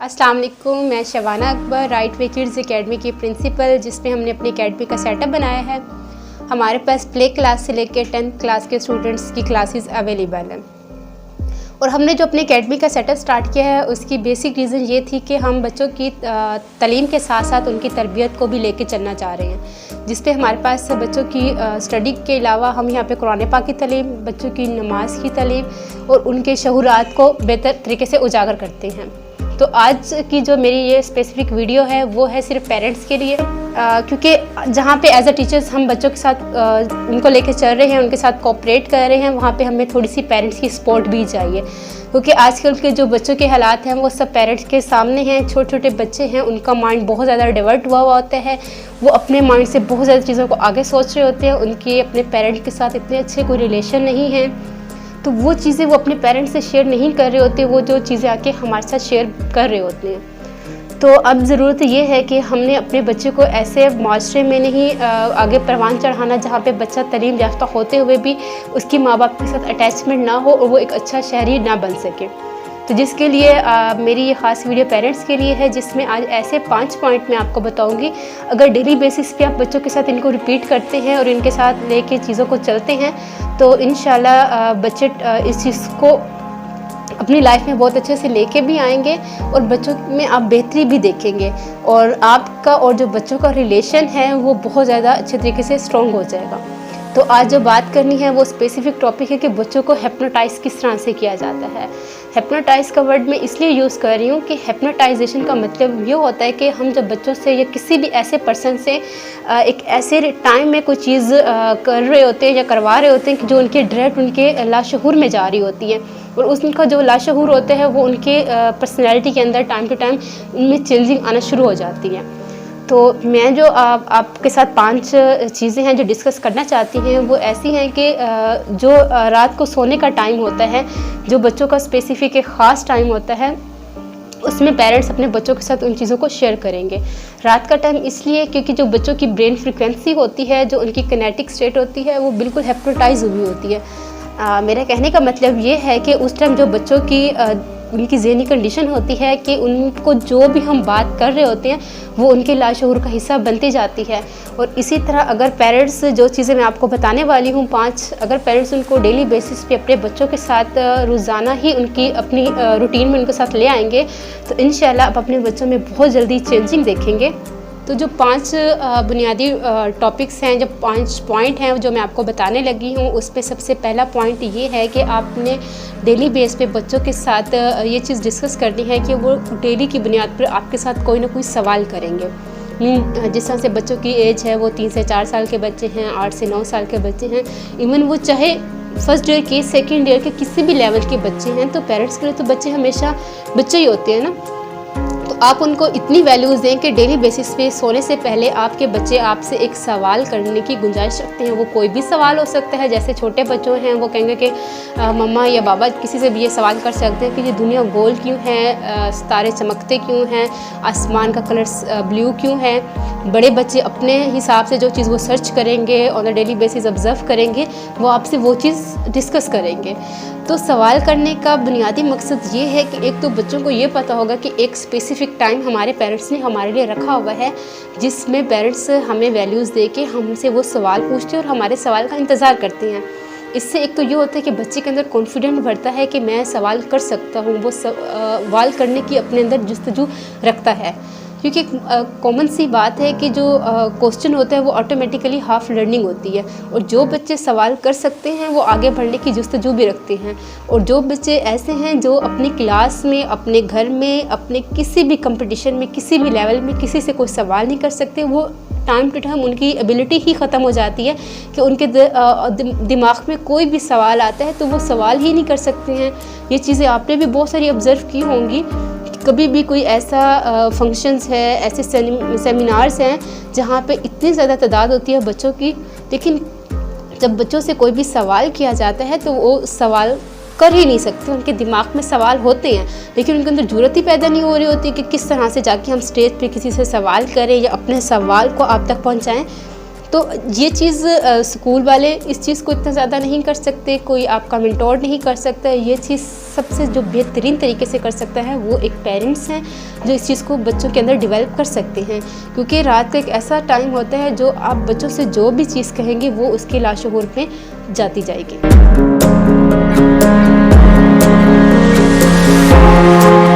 अस्सलाम वालेकुम, मैं Shabana Akbar, right way kids academy की प्रिंसिपल, जिसमें हमने अपनी एकेडमी का सेटअप बनाया है। हमारे पास प्ले क्लास से लेकर 10th क्लास के स्टूडेंट्स की क्लासेस अवेलेबल हैं। और हमने जो अपनी एकेडमी का सेटअप स्टार्ट किया है उसकी बेसिक रीज़न ये थी कि हम बच्चों की तालीम के साथ साथ उनकी तरबियत को भी लेके चलना चाह रहे हैं, जिस पे हमारे पास बच्चों की स्टडी के अलावा हम यहाँ पे कुरान पाक की तालीम, बच्चों की नमाज की तालीम और उनके शऊरात को बेहतर तरीके से उजागर करते हैं। तो आज की जो मेरी ये स्पेसिफिक वीडियो है वो है सिर्फ पेरेंट्स के लिए, क्योंकि जहाँ पे एज अ टीचर्स हम बच्चों के साथ उनको लेके चल रहे हैं, उनके साथ कोऑपरेट कर रहे हैं, वहाँ पे हमें थोड़ी सी पेरेंट्स की सपोर्ट भी चाहिए, क्योंकि आजकल के जो बच्चों के हालात हैं वो सब पेरेंट्स के सामने हैं। छोटे छोटे बच्चे हैं, उनका माइंड बहुत ज़्यादा डाइवर्ट हुआ होता है, वो अपने माइंड से बहुत ज़्यादा चीज़ों को आगे सोच रहे होते हैं, उनके अपने पेरेंट्स के साथ इतने अच्छे कोई रिलेशन नहीं है, तो वो चीज़ें वो अपने पेरेंट्स से शेयर नहीं कर रहे होते, वो जो चीज़ें आके हमारे साथ शेयर कर रहे होते हैं। तो अब ज़रूरत ये है कि हमने अपने बच्चे को ऐसे माशरे में नहीं आगे परवान चढ़ाना जहाँ पे बच्चा तालीम याफ्ता होते हुए भी उसकी माँ बाप के साथ अटैचमेंट ना हो और वो एक अच्छा शहरी ना बन सके। तो जिसके लिए मेरी ये ख़ास वीडियो पेरेंट्स के लिए है, जिसमें आज ऐसे 5 पॉइंट मैं आपको बताऊंगी। अगर डेली बेसिस पे आप बच्चों के साथ इनको रिपीट करते हैं और इनके साथ लेके चीज़ों को चलते हैं तो इंशाल्लाह बच्चे इस चीज़ को अपनी लाइफ में बहुत अच्छे से लेके भी आएंगे और बच्चों में आप बेहतरी भी देखेंगे और आपका और जो बच्चों का रिलेशन है वो बहुत ज़्यादा अच्छे तरीके से स्ट्रॉन्ग हो जाएगा। तो आज जो बात करनी है वो स्पेसिफिक टॉपिक है कि बच्चों को हिप्नोटाइज किस तरह से किया जाता है। हिप्नोटाइज का वर्ड मैं इसलिए यूज़ कर रही हूँ कि हिप्नोटाइजेशन का मतलब ये होता है कि हम जब बच्चों से या किसी भी ऐसे पर्सन से एक ऐसे टाइम में कोई चीज़ कर रहे होते हैं या करवा रहे होते हैं कि जो उनके डायरेक्ट उनके लाशऊर में जा रही होती है और उनका जो लाशऊर होता है वो उनके पर्सनैलिटी के अंदर टाइम टू टाइम उनमें चेंजिंग आना शुरू हो जाती है। तो मैं जो आपके साथ 5 चीज़ें हैं जो डिस्कस करना चाहती हैं वो ऐसी हैं कि जो रात को सोने का टाइम होता है, जो बच्चों का स्पेसिफिक एक ख़ास टाइम होता है, उसमें पेरेंट्स अपने बच्चों के साथ उन चीज़ों को शेयर करेंगे। रात का टाइम इसलिए क्योंकि जो बच्चों की ब्रेन फ्रिक्वेंसी होती है, जो उनकी किनेटिक स्टेट होती है, वो बिल्कुल हिप्नोटाइज हुई होती है। मेरा कहने का मतलब ये है कि उस टाइम जो बच्चों की उनकी ज़हनी कंडीशन होती है कि उनको जो भी हम बात कर रहे होते हैं वो उनके लाशऊर का हिस्सा बनती जाती है। और इसी तरह अगर पेरेंट्स जो चीज़ें मैं आपको बताने वाली हूँ 5, अगर पेरेंट्स उनको डेली बेसिस पे अपने बच्चों के साथ रोज़ाना ही उनकी अपनी रूटीन में उनके साथ ले आएंगे तो इंशाल्लाह आप अपने बच्चों में बहुत जल्दी चेंजिंग देखेंगे। तो जो 5 बुनियादी टॉपिक्स हैं, जो 5 पॉइंट हैं जो मैं आपको बताने लगी हूँ, उस पे सबसे पहला पॉइंट ये है कि आपने डेली बेस पे बच्चों के साथ ये चीज़ डिस्कस करनी है कि वो डेली की बुनियाद पर आपके साथ कोई ना कोई सवाल करेंगे। जिस तरह से बच्चों की एज है वो 3 से 4 साल के बच्चे हैं, 8 से 9 साल के बच्चे हैं, इवन वो चाहे फर्स्ट ईयर के सेकेंड ईयर के किसी भी लेवल के बच्चे हैं, तो पेरेंट्स के लिए तो बच्चे हमेशा बच्चे ही होते हैं ना। तो आप उनको इतनी वैल्यूज़ दें कि डेली बेसिस पे सोने से पहले आपके बच्चे आपसे एक सवाल करने की गुंजाइश रखते हैं। वो कोई भी सवाल हो सकता है, जैसे छोटे बच्चों हैं वो कहेंगे कि मम्मा या बाबा किसी से भी ये सवाल कर सकते हैं कि ये दुनिया गोल क्यों है, सितारे चमकते क्यों हैं, आसमान का कलर ब्लू क्यों है। बड़े बच्चे अपने हिसाब से जो चीज़ वो सर्च करेंगे, on a daily basis observe करेंगे, वो आपसे वो चीज़ डिस्कस करेंगे। तो सवाल करने का बुनियादी मकसद ये है कि एक तो बच्चों को ये पता होगा कि एक स्पेसिफ़िक टाइम हमारे पेरेंट्स ने हमारे लिए रखा हुआ है जिसमें पेरेंट्स हमें वैल्यूज़ दे के हमसे वो सवाल पूछते हैं और हमारे सवाल का इंतज़ार करते हैं। इससे एक तो ये होता है कि बच्चे के अंदर कॉन्फिडेंट बढ़ता है कि मैं सवाल कर सकता हूँ, वो सवाल करने की अपने अंदर जुस्तजू रखता है, क्योंकि कॉमन सी बात है कि जो क्वेश्चन होता है वो ऑटोमेटिकली हाफ लर्निंग होती है और जो बच्चे सवाल कर सकते हैं वो आगे बढ़ने की जुस्तजू भी रखते हैं। और जो बच्चे ऐसे हैं जो अपनी क्लास में, अपने घर में, अपने किसी भी कंपटीशन में, किसी भी लेवल में किसी से कोई सवाल नहीं कर सकते, वो टाइम टू टाइम उनकी एबिलिटी ही ख़त्म हो जाती है कि उनके दिमाग में कोई भी सवाल आता है तो वो सवाल ही नहीं कर सकते हैं। ये चीज़ें आपने भी बहुत सारी ऑब्ज़र्व की होंगी। कभी भी कोई ऐसा फंक्शंस है, ऐसे सेमिनार्स हैं जहाँ पे इतनी ज़्यादा तादाद होती है बच्चों की, लेकिन जब बच्चों से कोई भी सवाल किया जाता है तो वो सवाल कर ही नहीं सकते। उनके दिमाग में सवाल होते हैं लेकिन उनके अंदर जुर्रत ही पैदा नहीं हो रही होती कि किस तरह से जाके हम स्टेज पे किसी से सवाल करें या अपने सवाल को आप तक पहुँचाएँ। तो ये चीज़ स्कूल वाले इस चीज़ को इतना ज़्यादा नहीं कर सकते, कोई आपका मेंटोर नहीं कर सकता। ये चीज़ सबसे जो बेहतरीन तरीके से कर सकता है वो एक पेरेंट्स हैं, जो इस चीज़ को बच्चों के अंदर डेवलप कर सकते हैं। क्योंकि रात का एक ऐसा टाइम होता है जो आप बच्चों से जो भी चीज़ कहेंगे वो उसके लाशूर में जाती जाएगी।